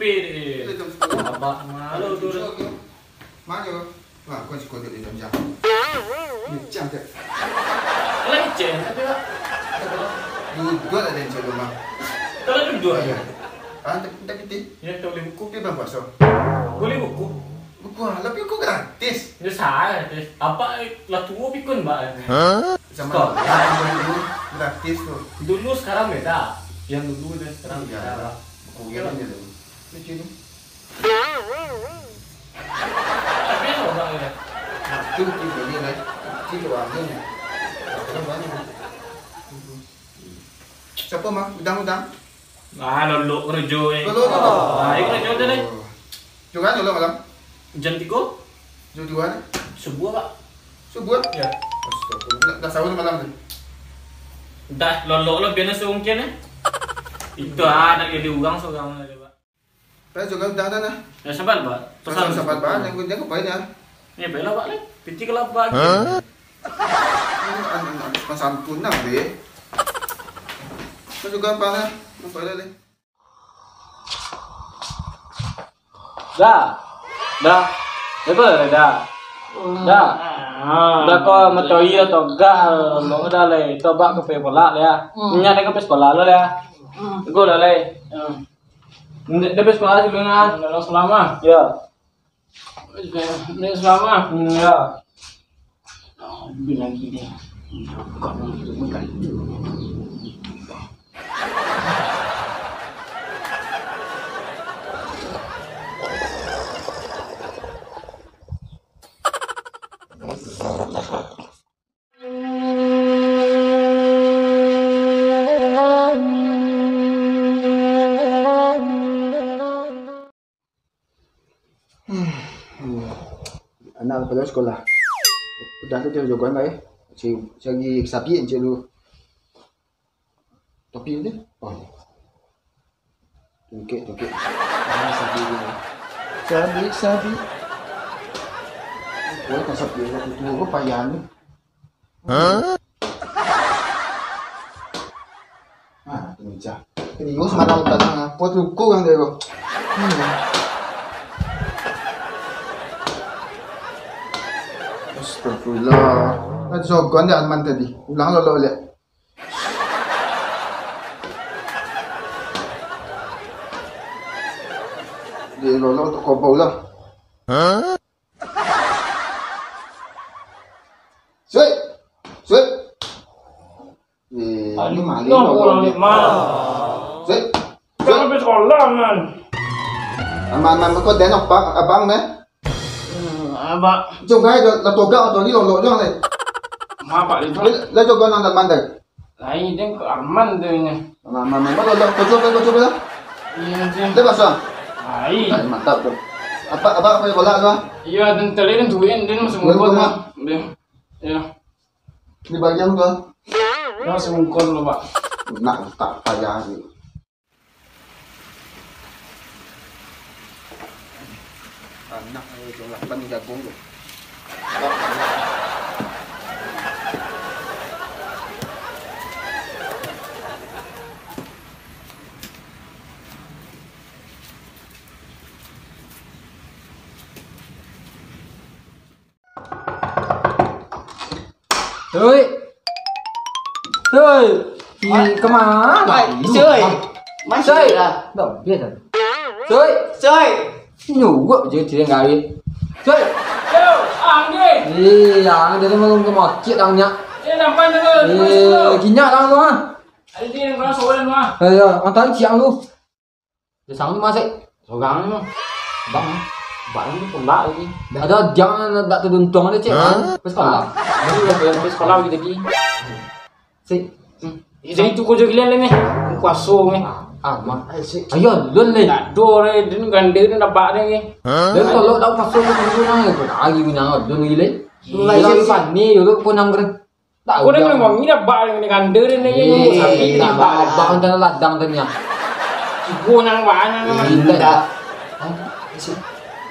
deh. Apa malu tuh. Mana? Wah, kau sih kau tidak jam. Jam deh. Leceh, tapi pak. Dua ada yang coba mah. Kalau dua ya. Tapi Ya boleh buku. dia berapa so? Boleh buku. Buku tapi aku gratis. Ya saya, apa lah tua pikun mbak. Sama dulu gratis tuh. Dulu sekarang beda. Yang dulu dan sekarang beda. Buku yang ini tuh. Lucu nih. Tapi yang orang ini. Itu ini lah. Itu warnanya. Siapa mah? Udang-udang. Ah, lolo kerja eh. Lolo. Ah, itu kerja deh. Juga lolo malam. Jam 3 Juduan. sebuah pak. Subuh. Ya. Astagfirullah. Dah sahur malam tu. Dah lolo biasa seungkian eh. Itu ada jadi uang seorang ada pak. Saya juga udang dah. Ya sabar pak. Pesan sahabat bahan yang kunjung apa ya? Ini bela pak le. Piti kelapa. Pesan punang deh. Saya juga apa nih? Apa le? Dah. Betul dah. Dah. Dah kau matoi atau enggak lo dah le. Coba ke sekolah ya. Nyari ke sekolah lo ya. Gue dah le. Dia sekolah juga kan? Lo selama? Ya. Dia selama? Ya. Bilang gini. Anak pada sekolah. Udah tu dia jagoan lah Cari sapi yang dulu. Topi ni. Oh. Tungkek. Sapi ni. Sapi. Oh, kan sapi ni tu apa payah ni. Tu meja. Ini gua semalam datang pot ruko yang dia gua. Astagfirullah. Ada sogon dia Alman tadi. Ulang lolo lihat. Dia lolo untuk kobau lah. Sui. Ini maling lolo. Sui. Jangan habis sekolah man. Aman kau denok abang ni. Abang. Jom kaya la toga atau ni lolo jangan le. Ma pak itu. La joga nang Alman dah. Lain dia ke aman dia ni. Mama lolo kau coba lah. Iya dia. Lepas ah. Lain. Mantap tu. Apa yang bola tu? Iya dan tadi dan tuin dia masuk mukul mah. Dia. Ya. Di bagian tu. Dia masuk mukul lo pak. Nak tak payah ni. Anak ni jumlah pani jagung tu. Đi kemana? Chơi. Mấy chơi là Đâu biết rồi. Chơi. Nhủ gỡ chứ thì ngài đi. Chơi. Yo, ang đi. Đi à, để nó cái mọt chuyện đang nhá. Dia nampak tu. Đi kính nhá đang luôn. Ada dia yang kena soalan mah. Giờ ăn tới chiang luôn. Để sáng mai dậy. Rồi gắng nó. Bang. Bạn ni pun nak lagi. Ada jangan tak teruntung ada cik. Ke sekolah. Dia pergi sekolah lagi tadi. Si. Jadi tu kau jaga ni. Kuaso ni. Mak. Ayo, luôn lên. Tak do ni, dia ganda ni dapat dia ni. Đến kalau dah pasal tu nang ko lagi punya don gile. Lai sifat ni yo ko nang keren. Kau dah memang ni dapat ni ganda dia ni. Sapi tak dapat. bang dan ladang dan nya. Ibu nang bahan nang. Tidak.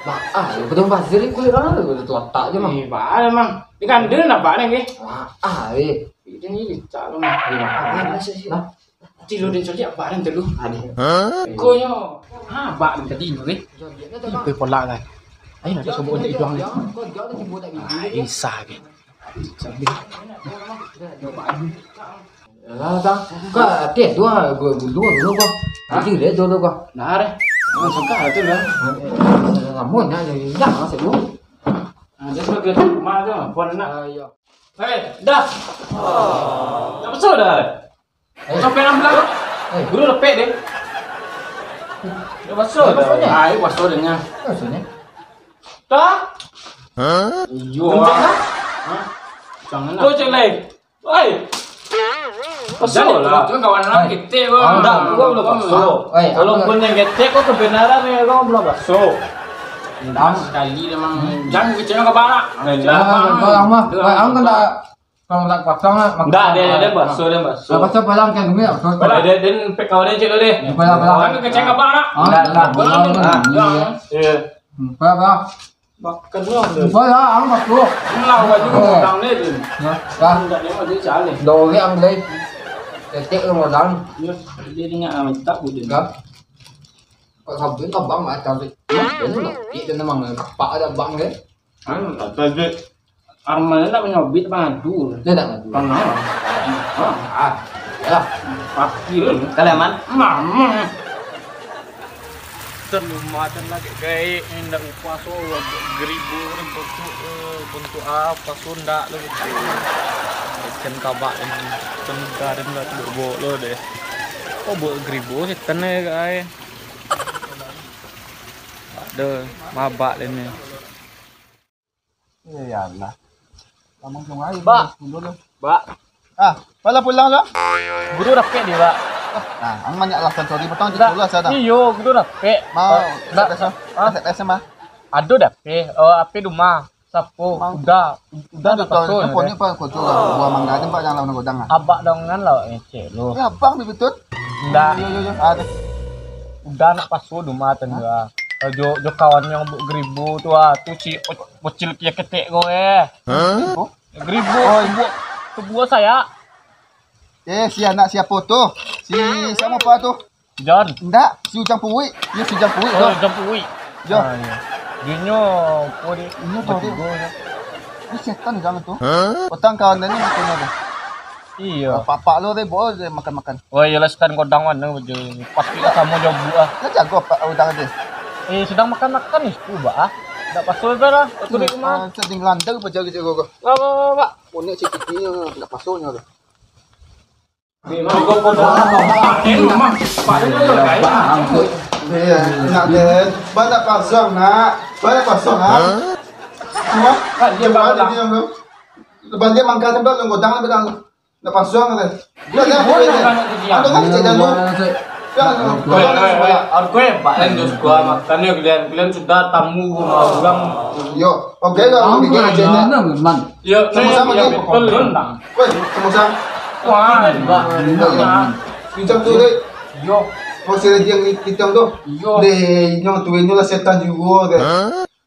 Bah, yo ketemu pasir ni kulit orang tu letak je mah. Bahan memang. Ni ganda dapat ni. Weh. Ini ni calon. Tidur din saja apa dan telu. Adi. Ko nyo. Ha ba din tadi ni. Pe pola kan. Ai nak sebut dia juang ni. Isa ke. Lah bang, ka tiết dua dulu kok. Chỉ để dulu kok. Nah re. Sangka tu lah. Ngamun nya yang sẽ đúng. Dia sebagai rumah tu, pon nak. Hei, dah. Dah besar dah. Sampai 16. Guru lepek deh. Dah besar dah. Ai besar dah. Besarnya. Dah. Yo. Jangan nak. Kau jelek. Oi. Besar lah. Jangan kawan anak kita kau. Enggak, gua belum besar. Kalau punya getek kok kebenaran ya kau belum besar. Dah sekali memang jangan kecil ke barak. Kalau mah, ang kan kalau tak pasang lah. Enggak, dia besar dia besar. Pasang palang kan gini. Dia pek kau dia cek deh. Jangan kecil ke barak. Iya. Palang. Makan dong. Palang, ang masuk. Lau baju orang ni tu. Kan, Enggak dia mau dia cari. đồ cái ăn đây. Tết rồi đắng. Dia ingat minta budin. Kan. Kalau không đến tầm băng mà chào thì đến nó chị cho nó bằng bạ ra băng đấy. Tapi Arman nak menyobit madu. Đây là Pernah. ya. Pakir. Kalian man? Mama. Terlumatan lagi kayak indah upah so geribu bentuk apa Sunda lu. Ikan kabak ini tenggaran lah tu buat lo deh. Oh buat geribu kita ni guys. Ada mabak ini. Ya Allah. Lamang sungai. Ba. Ba. Ah, pala pulang lah. Guru rapi dia, Pak. Nah, ang banyak alasan sorry potong je pula saya dah. Iyo, guru rapi. Mau, Nak SMS mah. ada dape. Api rumah. Sapu, udah Dah pasal. Pon ni pa ko tu lah. Buah mangga tempat yang lawan godang ah. Abak dongan lah ece lo. Ya, bang betul. Udah, Ada. udah nak pasu rumah tengah. Jo kawan yang buk geribu tu tu si bocil kia ketek gue. Geribu, tu buah saya. Si anak siapa tu? Si siapa apa tu? John. Enggak, si Ujang Puwi. Ya si Ujang Puwi tu. Jampui. Jo. Dia nyo, pori. Ini tu dia. Ni setan jangan tu. Petang kawan ni macam tu. Iya. Pak lo deh boleh makan-makan. Wah, ya leskan kodang mana baju. Pasti kamu jauh buah. Kau jago pak udang dia. Sedang makan-makan nih, Pak. Tak pasul berah. Aku di rumah. Sedang landang berjaga jago. Pak. Punya cikitnya enggak pasonya tu. Kau kodang. Ya, nak deh. Banyak pasang nak. Banyak pasang ah. Semua. Dia bawa dia tu. Lepas dia mangkat tempat lu godang lebih dah. Nak pasang kan. Dia boleh. Ada kan cerita lu. Aku Pak Lendos gua makannya kalian sudah tamu orang. Yo, okey lah. Bikin aja ni. Ya, Sama-sama ni. betul. Woi, sama-sama. Wah, Macam tu deh. yo, Kau sila dia kita tu. yo. Deh, nyo tu nyo lah setan juga deh.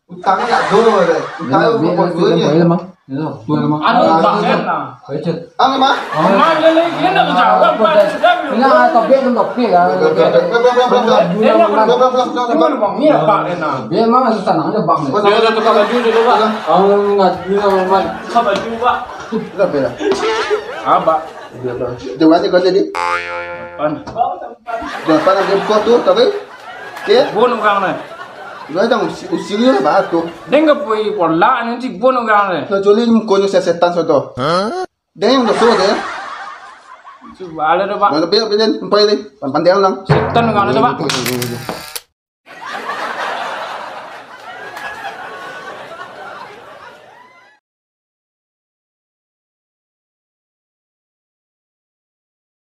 Utang tak do deh. Utang Biết buat là duitnya. mấy là măng. Nhớ rồi, tôi là măng. Anu banget nah. Thấy chưa? Ang mah? Mana lagi nak jawab Pak sudah belum. Nga tập biết không đọc biết à? Gimana bang? Ini Pak Lena. Biết măng là sản nắng cho bằng này. Dia dah tukar baju dulu Pak. Ngặt như là măng. Tukar baju Pak. Dah bela. Apa? Dia aja kau jadi. Pan. Jangan nak dia buat tu, tapi. Okey. Bunuh orang ni. Dia dah usil lah bah tu. Dengar pui pola nanti bunuh orang ni. Kau joli kau nyo setan soto. Dia yang dosa deh. Coba ada tu Pak. Mana bela bela, empai deh. Pandai orang. Setan orang tu Pak.